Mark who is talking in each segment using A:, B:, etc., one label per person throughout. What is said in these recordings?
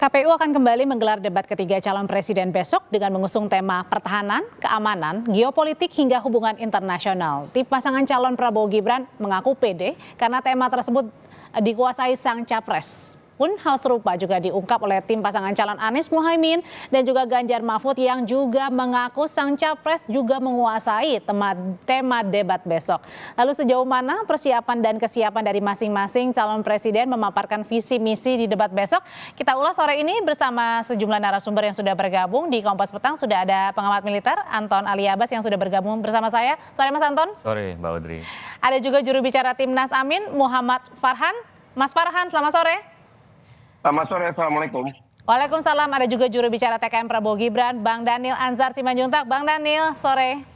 A: KPU akan kembali menggelar debat ketiga calon presiden besok dengan mengusung tema pertahanan, keamanan, geopolitik hingga hubungan internasional. Tim pasangan calon Prabowo Gibran mengaku pede karena tema tersebut dikuasai sang capres. Pun hal serupa juga diungkap oleh tim pasangan calon Anies Muhaimin dan juga Ganjar Mahfud yang juga mengaku sang capres juga menguasai tema debat besok. Lalu sejauh mana persiapan dan kesiapan dari masing-masing calon presiden memaparkan visi misi di debat besok? Kita ulas sore ini bersama sejumlah narasumber yang sudah bergabung di Kompas Petang. Sudah ada pengamat militer Anton Aliabas yang sudah bergabung bersama saya. Sore Mas Anton.
B: Sore Mbak Audrey.
A: Ada juga juru bicara Timnas Amin Muhammad Farhan. Mas Farhan, selamat sore.
C: Selamat sore, Assalamualaikum.
A: Waalaikumsalam, ada juga juru bicara TKN Prabowo Gibran, Bang Daniel Anzar Simanjuntak. Bang Daniel, sore.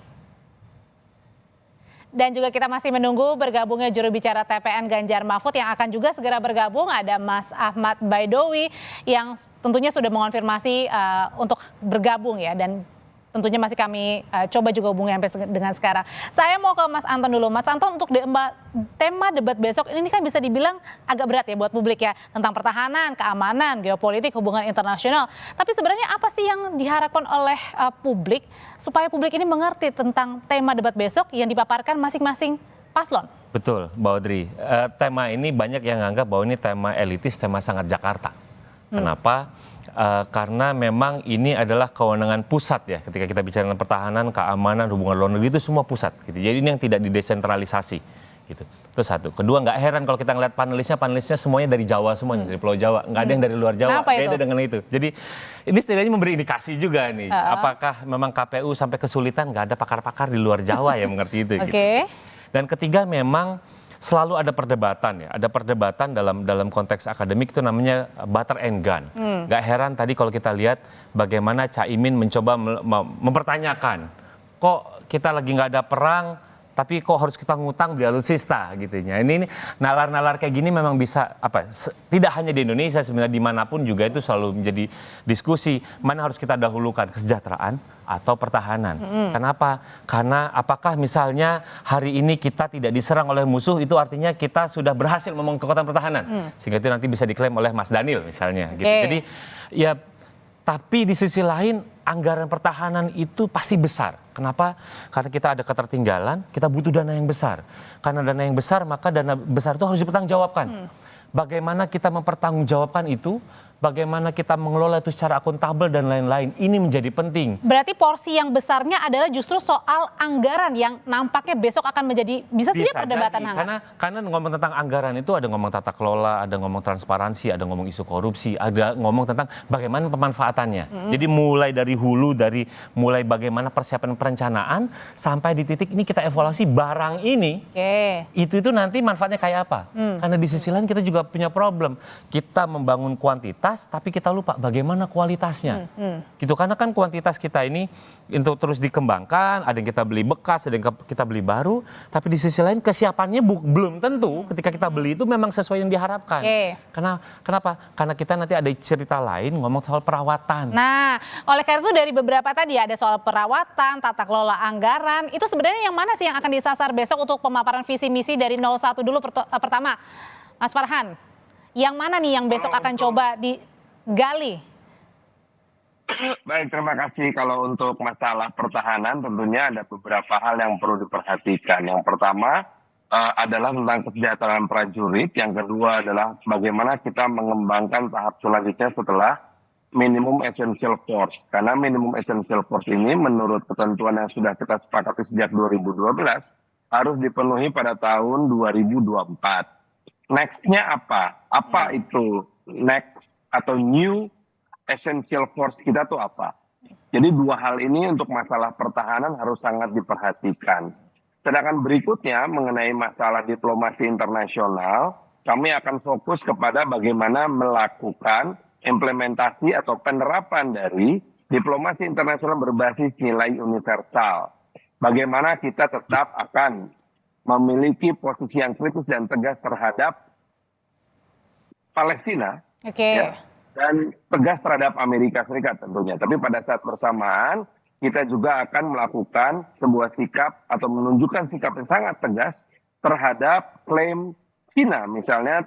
A: Dan juga kita masih menunggu bergabungnya juru bicara TPN Ganjar Mahfud yang akan juga segera bergabung. Ada Mas Ahmad Baidowi yang tentunya sudah mengonfirmasi untuk bergabung ya. Dan tentunya masih kami coba juga hubungi sampai dengan sekarang. Saya mau ke Mas Anton dulu. Mas Anton, untuk tema debat besok ini kan bisa dibilang agak berat ya buat publik ya. Tentang pertahanan, keamanan, geopolitik, hubungan internasional. Tapi sebenarnya apa sih yang diharapkan oleh publik supaya publik ini mengerti tentang tema debat besok yang dipaparkan masing-masing paslon?
B: Betul, Mbak Audrey. Tema ini banyak yang menganggap bahwa ini tema elitis, tema sangat Jakarta. Kenapa? Karena memang ini adalah kewenangan pusat ya, ketika kita bicara tentang pertahanan, keamanan, hubungan luar negeri itu semua pusat gitu. Jadi ini yang tidak didesentralisasi gitu. Itu satu. Kedua, nggak heran kalau kita ngeliat panelisnya semuanya dari Jawa semuanya, dari Pulau Jawa, nggak ada yang dari luar Jawa. Beda dengan itu. Jadi ini setidaknya memberi indikasi juga nih, apakah memang KPU sampai kesulitan nggak ada pakar-pakar di luar Jawa yang mengerti itu. Gitu. Dan ketiga, memang selalu ada perdebatan ya, ada perdebatan dalam konteks akademik itu namanya butter and gun. Gak heran tadi kalau kita lihat bagaimana Caimin mencoba mempertanyakan, kok kita lagi nggak ada perang, tapi kok harus kita ngutang beli alutsista gitu ya. Ini nalar-nalar kayak gini memang bisa tidak hanya di Indonesia, sebenarnya dimanapun juga itu selalu menjadi diskusi mana harus kita dahulukan, kesejahteraan atau pertahanan. Kenapa? Karena apakah misalnya hari ini kita tidak diserang oleh musuh itu artinya kita sudah berhasil membangun kekuatan pertahanan, sehingga itu nanti bisa diklaim oleh Mas Daniel misalnya. Gitu. Jadi ya, tapi di sisi lain anggaran pertahanan itu pasti besar. Kenapa? Karena kita ada ketertinggalan, kita butuh dana yang besar. Karena dana yang besar, maka dana besar itu harus dipertanggungjawabkan. Bagaimana kita mempertanggungjawabkan itu, bagaimana kita mengelola itu secara akuntabel dan lain-lain, ini menjadi penting.
A: Berarti porsi yang besarnya adalah justru soal anggaran yang nampaknya besok akan menjadi bisa saja perdebatan hangat.
B: Karena ngomong tentang anggaran itu ada ngomong tata kelola, ada ngomong transparansi, ada ngomong isu korupsi, ada ngomong tentang bagaimana pemanfaatannya. Jadi mulai dari hulu, mulai bagaimana persiapan perencanaan sampai di titik ini kita evaluasi barang ini. Itu nanti manfaatnya kayak apa? Karena di sisi lain kita juga punya problem. Kita membangun kuantitas, tapi kita lupa bagaimana kualitasnya. Gitu, karena kan kuantitas kita ini untuk terus dikembangkan, ada yang kita beli bekas, ada yang kita beli baru, tapi di sisi lain kesiapannya belum tentu ketika kita beli itu memang sesuai yang diharapkan. Kenapa? Karena kita nanti ada cerita lain ngomong soal perawatan.
A: Nah, oleh karena itu dari beberapa tadi ada soal perawatan, tata kelola anggaran, itu sebenarnya yang mana sih yang akan disasar besok untuk pemaparan visi misi dari 01 dulu pertama? Mas Farhan, yang mana nih yang besok akan coba digali?
C: Baik, terima kasih. Kalau untuk masalah pertahanan tentunya ada beberapa hal yang perlu diperhatikan. Yang pertama adalah tentang kesejahteraan prajurit. Yang kedua adalah bagaimana kita mengembangkan tahap selanjutnya setelah minimum essential force. Karena minimum essential force ini menurut ketentuan yang sudah kita sepakati sejak 2012 harus dipenuhi pada tahun 2024. Next-nya apa? Apa itu next atau new essential force kita tuh apa? Jadi dua hal ini untuk masalah pertahanan harus sangat diperhatikan. Sedangkan berikutnya mengenai masalah diplomasi internasional, kami akan fokus kepada bagaimana melakukan implementasi atau penerapan dari diplomasi internasional berbasis nilai universal. Bagaimana kita tetap akan memiliki posisi yang kritis dan tegas terhadap Palestina, ya, dan tegas terhadap Amerika Serikat tentunya. Tapi pada saat bersamaan kita juga akan melakukan sebuah sikap atau menunjukkan sikap yang sangat tegas terhadap klaim Cina misalnya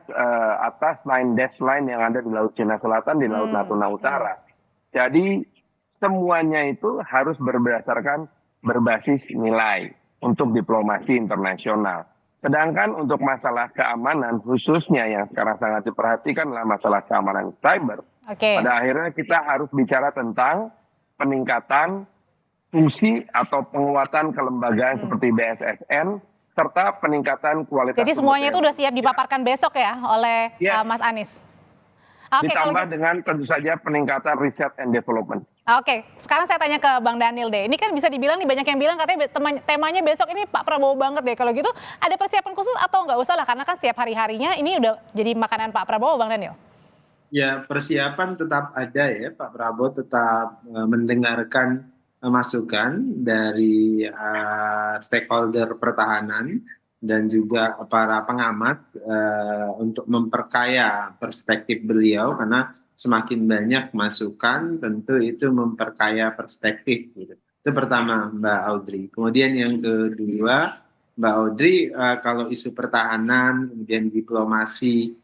C: atas Nine Dash Line yang ada di Laut Cina Selatan, di Laut Natuna Utara. Jadi semuanya itu harus berbasis nilai untuk diplomasi internasional. Sedangkan untuk masalah keamanan khususnya yang sekarang sangat diperhatikan adalah masalah keamanan cyber. Pada akhirnya kita harus bicara tentang peningkatan fungsi atau penguatan kelembagaan seperti BSSN serta peningkatan kualitas.
A: Jadi semuanya itu udah siap dipaparkan besok ya oleh Mas Anies.
C: Ditambah dengan tentu saja peningkatan riset and development.
A: Oke, sekarang saya tanya ke Bang Daniel deh. Ini kan bisa dibilang nih banyak yang bilang katanya temanya besok ini Pak Prabowo banget deh. Kalau gitu ada persiapan khusus atau nggak usah lah karena kan setiap hari-harinya ini udah jadi makanan Pak Prabowo, Bang Daniel?
D: Ya, persiapan tetap ada ya. Pak Prabowo tetap mendengarkan masukan dari stakeholder pertahanan dan juga para pengamat untuk memperkaya perspektif beliau, karena semakin banyak masukan tentu itu memperkaya perspektif gitu. Itu pertama, Mbak Audrey. Kemudian yang kedua, Mbak Audrey, kalau isu pertahanan, kemudian diplomasi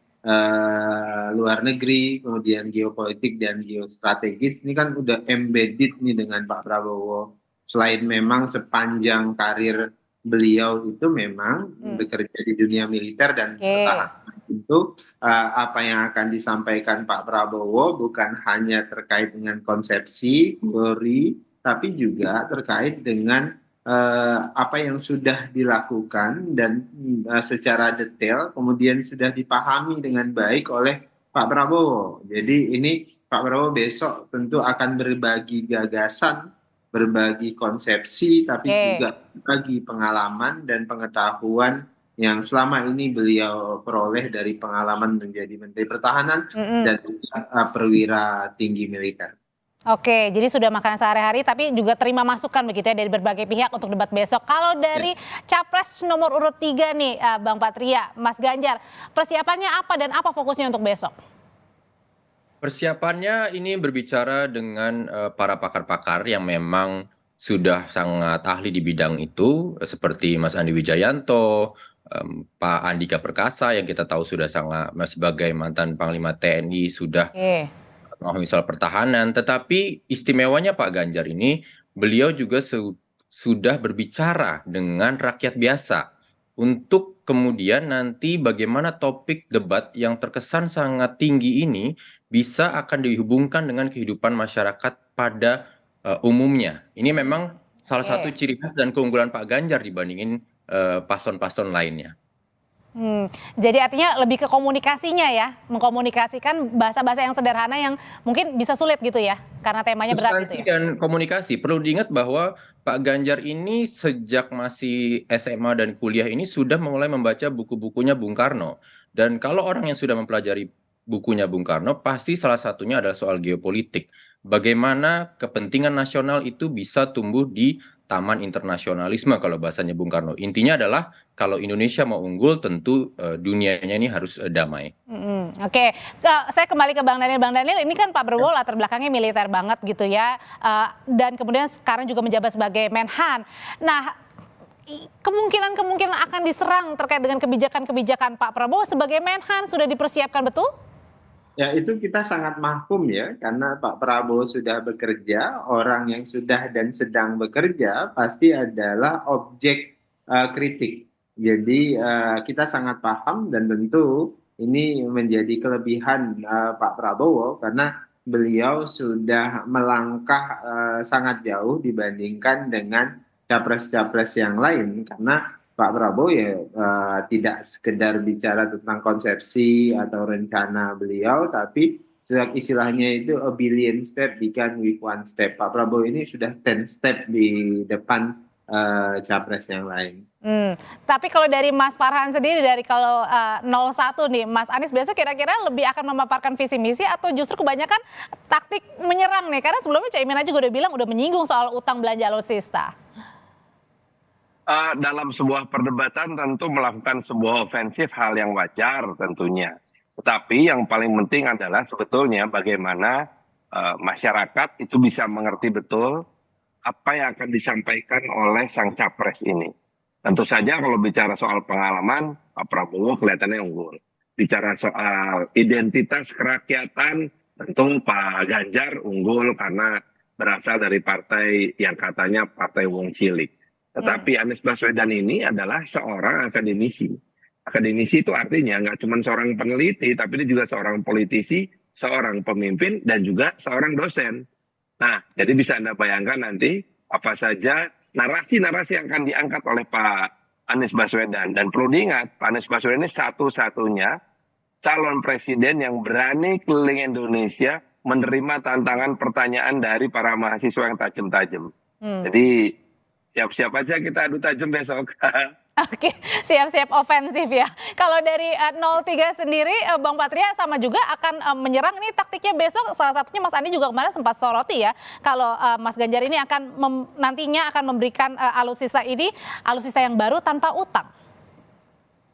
D: luar negeri, kemudian geopolitik dan geostrategis, ini kan udah embedded nih dengan Pak Prabowo. Selain memang sepanjang karir beliau itu memang bekerja di dunia militer dan pertahanan, tentu apa yang akan disampaikan Pak Prabowo bukan hanya terkait dengan konsepsi, teori, tapi juga terkait dengan apa yang sudah dilakukan dan secara detail kemudian sudah dipahami dengan baik oleh Pak Prabowo. Jadi ini Pak Prabowo besok tentu akan berbagi gagasan, berbagi konsepsi, tapi juga berbagi pengalaman dan pengetahuan yang selama ini beliau peroleh dari pengalaman menjadi Menteri Pertahanan dan juga perwira tinggi militer.
A: Oke, jadi sudah makanan sehari-hari tapi juga terima masukan begitu ya dari berbagai pihak untuk debat besok. Kalau dari Capres nomor urut 3 nih Bang Patria, Mas Ganjar, persiapannya apa dan apa fokusnya untuk besok?
E: Persiapannya ini berbicara dengan para pakar-pakar yang memang sudah sangat ahli di bidang itu, seperti Mas Andi Wijayanto, Pak Andika Perkasa yang kita tahu sudah sangat sebagai mantan Panglima TNI sudah misal pertahanan, tetapi istimewanya Pak Ganjar ini, beliau juga sudah berbicara dengan rakyat biasa untuk kemudian nanti bagaimana topik debat yang terkesan sangat tinggi ini bisa akan dihubungkan dengan kehidupan masyarakat pada umumnya. Ini memang salah satu ciri khas dan keunggulan Pak Ganjar dibandingin paslon-paslon lainnya.
A: Jadi artinya lebih ke komunikasinya ya, mengkomunikasikan bahasa-bahasa yang sederhana yang mungkin bisa sulit gitu ya, karena temanya berat gitu ya.
E: Dan komunikasi, perlu diingat bahwa Pak Ganjar ini sejak masih SMA dan kuliah ini sudah mulai membaca buku-bukunya Bung Karno. Dan kalau orang yang sudah mempelajari bukunya Bung Karno, pasti salah satunya adalah soal geopolitik. Bagaimana kepentingan nasional itu bisa tumbuh di taman internasionalisme kalau bahasanya Bung Karno. Intinya adalah kalau Indonesia mau unggul tentu dunianya ini harus damai.
A: Oke, saya kembali ke Bang Daniel. Bang Daniel, ini kan Pak Prabowo latar belakangnya militer banget gitu ya. Dan kemudian sekarang juga menjabat sebagai Menhan. Nah, kemungkinan akan diserang terkait dengan kebijakan Pak Prabowo sebagai Menhan sudah dipersiapkan betul?
D: Ya, itu kita sangat mahfum ya, karena Pak Prabowo sudah bekerja, orang yang sudah dan sedang bekerja pasti adalah objek kritik. Jadi kita sangat paham dan tentu ini menjadi kelebihan Pak Prabowo karena beliau sudah melangkah sangat jauh dibandingkan dengan capres-capres yang lain, karena Pak Prabowo ya tidak sekedar bicara tentang konsepsi atau rencana beliau, tapi istilahnya itu a billion step began with one step. Pak Prabowo ini sudah 10 step di depan capres yang lain.
A: Tapi kalau dari Mas Farhan sendiri, dari kalau 01 nih, Mas Anies biasa kira-kira lebih akan memaparkan visi misi atau justru kebanyakan taktik menyerang nih? Karena sebelumnya Caimin aja udah bilang udah menyinggung soal utang belanja alutsista.
C: Dalam sebuah perdebatan tentu melakukan sebuah ofensif hal yang wajar tentunya. Tetapi yang paling penting adalah sebetulnya bagaimana masyarakat itu bisa mengerti betul apa yang akan disampaikan oleh sang capres ini. Tentu saja kalau bicara soal pengalaman, Pak Prabowo kelihatannya unggul. Bicara soal identitas kerakyatan, tentu Pak Ganjar unggul karena berasal dari partai yang katanya partai wong cilik. Tetapi Anies Baswedan ini adalah seorang akademisi. Akademisi itu artinya nggak cuma seorang peneliti, tapi dia juga seorang politisi, seorang pemimpin, dan juga seorang dosen. Nah, jadi bisa Anda bayangkan nanti apa saja narasi-narasi yang akan diangkat oleh Pak Anies Baswedan. Dan perlu diingat, Pak Anies Baswedan ini satu-satunya calon presiden yang berani keliling Indonesia menerima tantangan pertanyaan dari para mahasiswa yang tajam-tajam. Jadi siap-siap aja kita adu tajam besok.
A: Oke, siap-siap ofensif ya. Kalau dari 03 sendiri, Bang Patria sama juga akan menyerang. Ini taktiknya besok, salah satunya Mas Andi juga kemarin sempat soroti ya. Kalau Mas Ganjar ini akan nantinya akan memberikan alutsista ini, alutsista yang baru tanpa utang.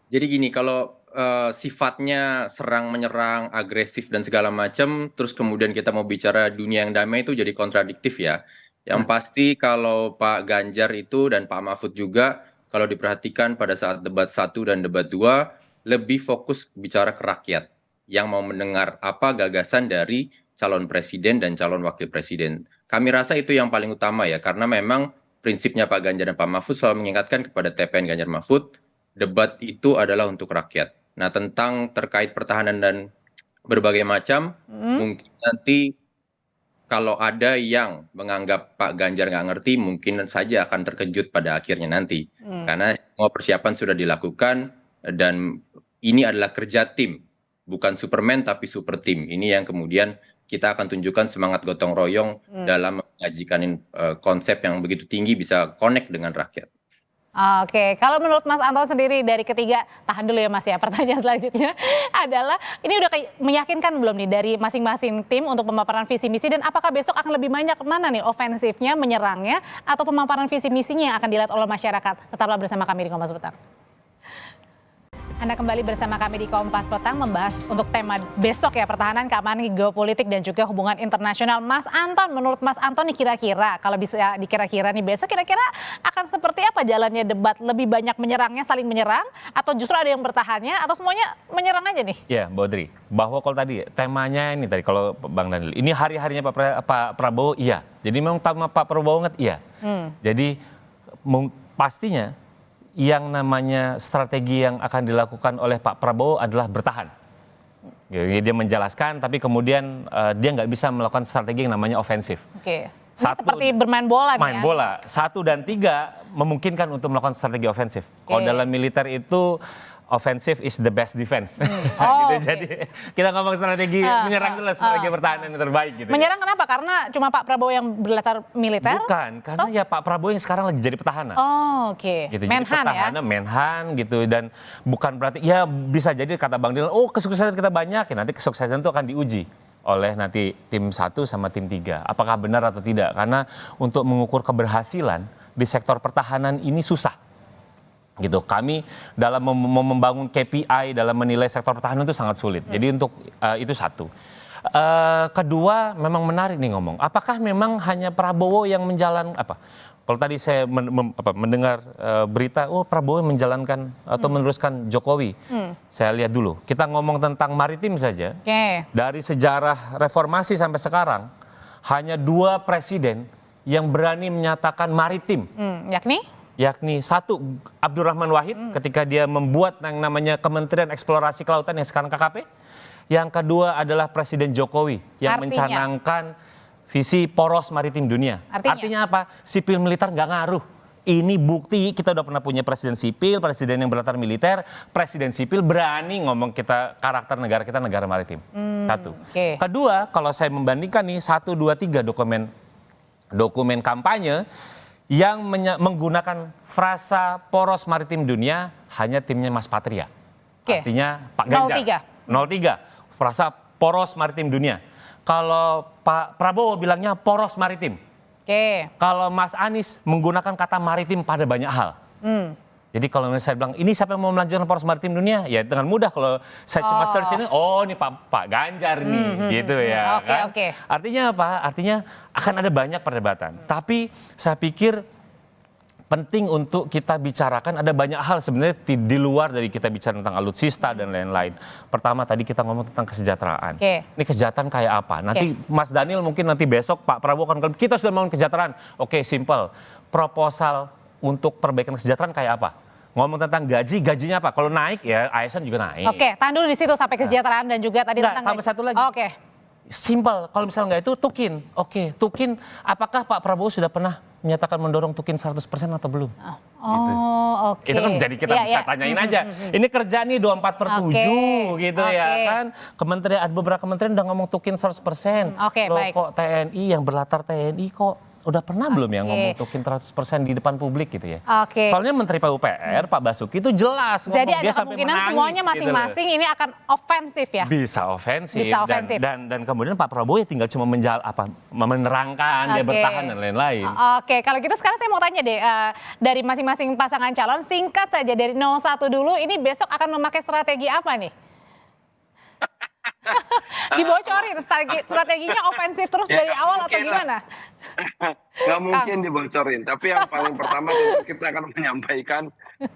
E: Jadi gini, kalau sifatnya serang menyerang, agresif dan segala macam, terus kemudian kita mau bicara dunia yang damai itu jadi kontradiktif ya. Yang pasti kalau Pak Ganjar itu dan Pak Mahfud juga, kalau diperhatikan pada saat debat 1 dan debat 2, lebih fokus bicara ke rakyat yang mau mendengar apa gagasan dari calon presiden dan calon wakil presiden. Kami rasa itu yang paling utama ya, karena memang prinsipnya Pak Ganjar dan Pak Mahfud selalu mengingatkan kepada TPN Ganjar Mahfud, debat itu adalah untuk rakyat. Nah, tentang terkait pertahanan dan berbagai macam, mungkin nanti kalau ada yang menganggap Pak Ganjar nggak ngerti, mungkin saja akan terkejut pada akhirnya nanti. Karena semua persiapan sudah dilakukan dan ini adalah kerja tim. Bukan Superman tapi super tim. Ini yang kemudian kita akan tunjukkan semangat gotong royong dalam mengajikan konsep yang begitu tinggi bisa connect dengan rakyat.
A: Oke, kalau menurut Mas Anton sendiri dari ketiga, tahan dulu ya Mas ya, pertanyaan selanjutnya adalah, ini udah meyakinkan belum nih dari masing-masing tim untuk pemaparan visi misi, dan apakah besok akan lebih banyak mana nih ofensifnya, menyerangnya, atau pemaparan visi misinya yang akan dilihat oleh masyarakat? Tetaplah bersama kami di Kompas Petang. Anda kembali bersama kami di Kompas Petang membahas untuk tema besok ya, pertahanan, keamanan, geopolitik dan juga hubungan internasional. Mas Anton, menurut Mas Anton nih kira-kira kalau bisa dikira-kira nih besok kira-kira akan seperti apa jalannya debat? Lebih banyak menyerangnya, saling menyerang, atau justru ada yang bertahannya, atau semuanya menyerang aja nih?
B: Ya, Mbak Audrey, bahwa kalau tadi temanya ini tadi kalau Bang Daniel, ini hari-harinya Pak Prabowo iya. Jadi memang Pak Prabowo ingat iya. Jadi pastinya yang namanya strategi yang akan dilakukan oleh Pak Prabowo adalah bertahan. Dia menjelaskan, tapi kemudian dia nggak bisa melakukan strategi yang namanya ofensif.
A: Oke. Seperti bermain bola nih ya.
B: Main bola. 1 dan 3 memungkinkan untuk melakukan strategi ofensif. Kalau dalam militer itu offensive is the best defense. Gitu. Jadi kita ngomong strategi menyerang adalah strategi pertahanan yang terbaik gitu.
A: Menyerang kenapa? Karena cuma Pak Prabowo yang berlatar militer?
B: Bukan, karena ya Pak Prabowo yang sekarang lagi jadi petahana.
A: Oke.
B: Gitu.
A: Menhan
B: jadi petahana, menhan gitu, dan bukan berarti ya bisa jadi kata Bang Dil, oh kesuksesan kita banyak, ya nanti kesuksesan itu akan diuji oleh nanti tim 1 sama tim 3. Apakah benar atau tidak? Karena untuk mengukur keberhasilan di sektor pertahanan ini susah. Gitu, kami dalam membangun KPI dalam menilai sektor pertahanan itu sangat sulit. Jadi untuk itu satu. Kedua, memang menarik nih ngomong. Apakah memang hanya Prabowo yang menjalankan apa? Kalau tadi saya mendengar berita, oh Prabowo menjalankan atau meneruskan Jokowi. Saya lihat dulu. Kita ngomong tentang maritim saja. Dari sejarah reformasi sampai sekarang, hanya 2 presiden yang berani menyatakan maritim. Yakni 1 Abdurrahman Wahid ketika dia membuat yang namanya Kementerian Eksplorasi Kelautan yang sekarang KKP. Yang kedua adalah Presiden Jokowi yang mencanangkan visi poros maritim dunia. Artinya apa? Sipil militer nggak ngaruh. Ini bukti kita udah pernah punya presiden sipil, presiden yang berlatar militer, presiden sipil berani ngomong kita karakter negara kita negara maritim. 1. Kedua, kalau saya membandingkan nih 1, 2, 3 dokumen kampanye yang menggunakan frasa poros maritim dunia hanya timnya Mas Patria. Artinya Pak Ganjar. 03. Frasa poros maritim dunia. Kalau Pak Prabowo bilangnya poros maritim. Kalau Mas Anies menggunakan kata maritim pada banyak hal. Jadi kalau saya bilang, ini siapa yang mau melanjutkan poros maritim dunia? Ya dengan mudah kalau saya cuma search ini, oh ini Pak Ganjar nih, gitu ya. Artinya apa? Artinya akan ada banyak perdebatan. Tapi saya pikir penting untuk kita bicarakan. Ada banyak hal sebenarnya di luar dari kita bicara tentang alutsista dan lain-lain. Pertama tadi kita ngomong tentang kesejahteraan. Ini kesejahteraan kayak apa? Nanti Mas Daniel mungkin nanti besok Pak Prabowo akan bilang, kita sudah membangun kesejahteraan. Oke, simple. Proposal untuk perbaikan kesejahteraan kayak apa? Ngomong tentang gajinya apa? Kalau naik ya ASN juga naik.
A: Oke, tahan dulu di situ sampai kesejahteraan dan juga tadi tentang
B: tambah satu lagi.
A: Oke.
B: Simple, kalau misalnya nggak itu Tukin. Oke, Tukin, apakah Pak Prabowo sudah pernah menyatakan mendorong Tukin 100% atau belum?
A: Oh, oke.
B: Itu kan jadi kita bisa tanyain aja. Ini kerja nih 24/7 gitu ya kan. Beberapa kementerian udah ngomong Tukin 100%. Loh,
A: baik.
B: kok TNI yang berlatar TNI kok udah pernah belum ya ngomong Tukin 100% di depan publik gitu ya. Soalnya Menteri PUPR Pak Basuki itu jelas ngomong,
A: jadi ada
B: dia sampai
A: kemungkinan
B: menangis
A: semuanya
B: gitu loh.
A: masing-masing ini akan ofensif ya.
B: Bisa ofensif,
A: Bisa ofensif.
B: Dan kemudian Pak Prabowo ya tinggal cuma menerangkan, dia bertahan dan lain-lain.
A: Oke, kalau gitu sekarang saya mau tanya deh, dari masing-masing pasangan calon, singkat saja dari 01 dulu, ini besok akan memakai strategi apa nih? Dibocorin strateginya ofensif terus dari awal atau gimana?
C: Nggak mungkin dibocorin, tapi yang paling pertama tentu kita akan menyampaikan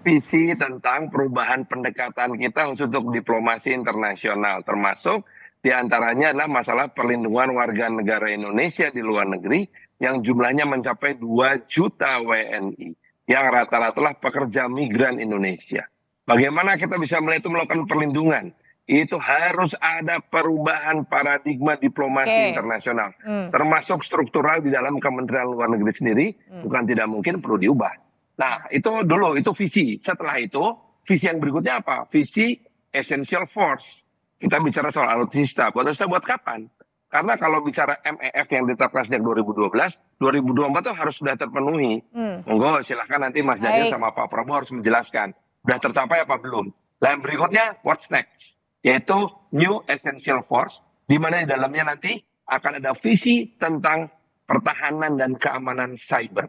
C: visi tentang perubahan pendekatan kita untuk diplomasi internasional, termasuk diantaranya adalah masalah perlindungan warga negara Indonesia di luar negeri yang jumlahnya mencapai 2 juta WNI, yang rata-rata adalah pekerja migran Indonesia. Bagaimana kita bisa melakukan perlindungan? Itu harus ada perubahan paradigma diplomasi internasional, termasuk struktural di dalam Kementerian Luar Negeri sendiri, bukan tidak mungkin perlu diubah. Nah, itu dulu, itu visi. Setelah itu, visi yang berikutnya apa? Visi essential force. Kita bicara soal alutsista. Alutsista buat kapan? Karena kalau bicara MEF yang ditetapkan sejak 2012, 2024 itu harus sudah terpenuhi. Monggo silahkan nanti Mas Daniel sama Pak Prabowo harus menjelaskan. Sudah tercapai apa belum? Yang berikutnya, what's next? Yaitu New Essential Force, di mana di dalamnya nanti akan ada visi tentang pertahanan dan keamanan cyber.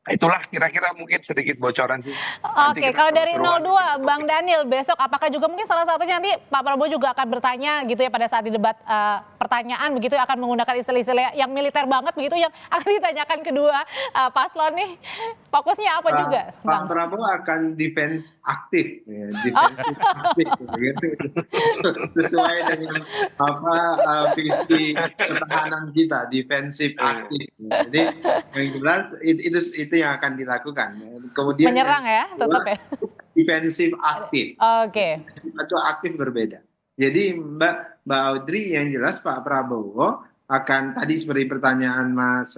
C: Itulah kira-kira mungkin sedikit bocoran sih.
A: Oke, kalau dari 02, Bang Daniel, besok apakah juga mungkin salah satunya nanti Pak Prabowo juga akan bertanya gitu ya pada saat di debat pertanyaan begitu ya, akan menggunakan istilah-istilah yang militer banget begitu yang akan ditanyakan kedua paslon nih. Fokusnya apa juga, Bang?
D: Pak Prabowo akan defense aktif, ya, defensif aktif gitu. Sesuai dengan visi pertahanan kita, defensif aktif. Jadi yang jelas itu yang akan dilakukan. Kemudian
A: menyerang ya, tetap ya.
D: Defensif aktif.
A: Oke.
D: Itu aktif berbeda. Jadi Mbak Audrey, yang jelas Pak Prabowo akan tadi seperti pertanyaan Mas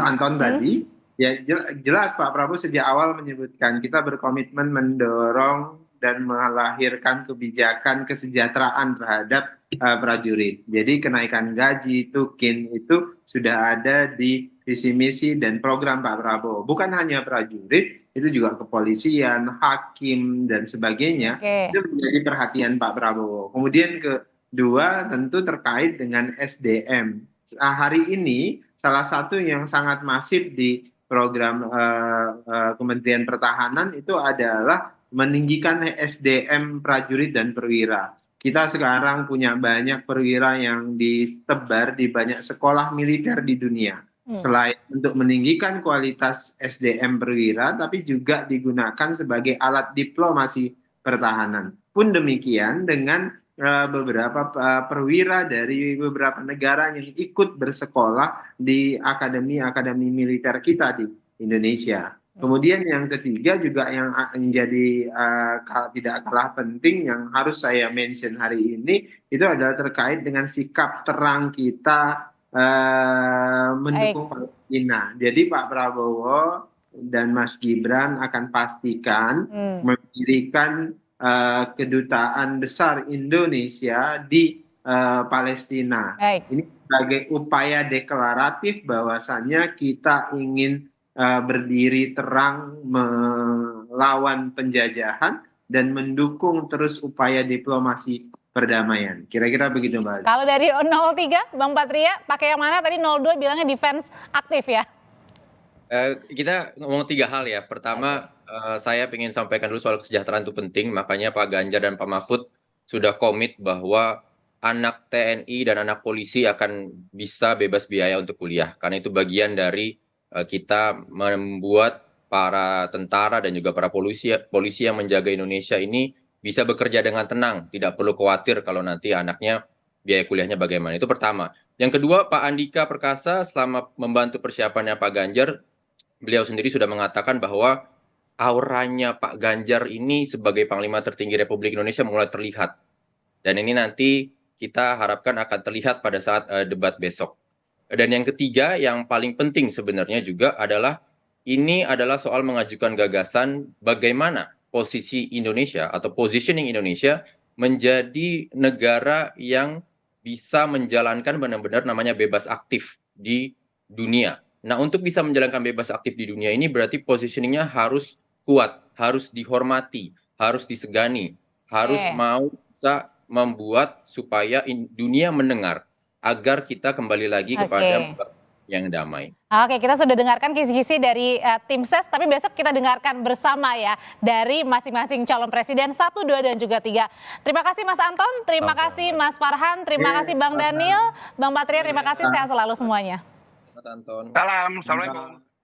D: Anton tadi, ya jelas Pak Prabowo sejak awal menyebutkan kita berkomitmen mendorong dan melahirkan kebijakan kesejahteraan terhadap prajurit. Jadi kenaikan gaji, Tukin itu sudah ada di visi misi dan program Pak Prabowo. Bukan hanya prajurit, itu juga kepolisian, hakim dan sebagainya. Itu menjadi perhatian Pak Prabowo. Kemudian kedua tentu terkait dengan SDM. Hari ini salah satu yang sangat masif di program Kementerian Pertahanan itu adalah meninggikan SDM prajurit dan perwira. Kita sekarang punya banyak perwira yang ditebar di banyak sekolah militer di dunia. Selain untuk meninggikan kualitas SDM perwira, tapi juga digunakan sebagai alat diplomasi pertahanan. Pun demikian dengan beberapa perwira dari beberapa negara yang ikut bersekolah di akademi militer kita di Indonesia. Kemudian yang ketiga juga yang menjadi tidak kalah penting yang harus saya mention hari ini itu adalah terkait dengan sikap terang kita mendukung Palestina. Jadi Pak Prabowo dan Mas Gibran akan pastikan mendirikan kedutaan besar Indonesia di Palestina. Ini sebagai upaya deklaratif bahwasannya kita ingin berdiri terang melawan penjajahan dan mendukung terus upaya diplomasi perdamaian. Kira-kira begitu, Mbak.
A: Kalau dari 03, Bang Patria, pakai yang mana? Tadi 02 bilangnya defense aktif ya?
E: Kita ngomong 3 hal ya. Pertama, saya ingin sampaikan dulu soal kesejahteraan itu penting, makanya Pak Ganjar dan Pak Mahfud sudah komit bahwa anak TNI dan anak polisi akan bisa bebas biaya untuk kuliah. Karena itu bagian dari kita membuat para tentara dan juga para polisi yang menjaga Indonesia ini bisa bekerja dengan tenang, tidak perlu khawatir kalau nanti anaknya biaya kuliahnya bagaimana. Itu pertama. Yang kedua, Pak Andika Perkasa selama membantu persiapannya Pak Ganjar, beliau sendiri sudah mengatakan bahwa auranya Pak Ganjar ini sebagai Panglima tertinggi Republik Indonesia mulai terlihat. Dan ini nanti kita harapkan akan terlihat pada saat debat besok. Dan yang ketiga, yang paling penting sebenarnya juga adalah ini adalah soal mengajukan gagasan bagaimana posisi Indonesia atau positioning Indonesia menjadi negara yang bisa menjalankan benar-benar namanya bebas aktif di dunia. Nah, untuk bisa menjalankan bebas aktif di dunia ini berarti positioningnya harus kuat, harus dihormati, harus disegani, harus
A: Oke.
E: mau bisa membuat supaya dunia mendengar agar kita kembali lagi kepada
A: Oke.
E: yang damai.
A: Oke, kita sudah dengarkan kisi-kisi dari tim ses, tapi besok kita dengarkan bersama ya dari masing-masing calon presiden 1, 2, dan juga 3. Terima kasih Mas Anton, terima
B: Sama-sama.
A: kasih Mas Farhan, terima kasih Bang Daniel, Bang Patria, terima kasih, sehat selalu semuanya.
E: Mas Anton.
C: Salam, assalamualaikum.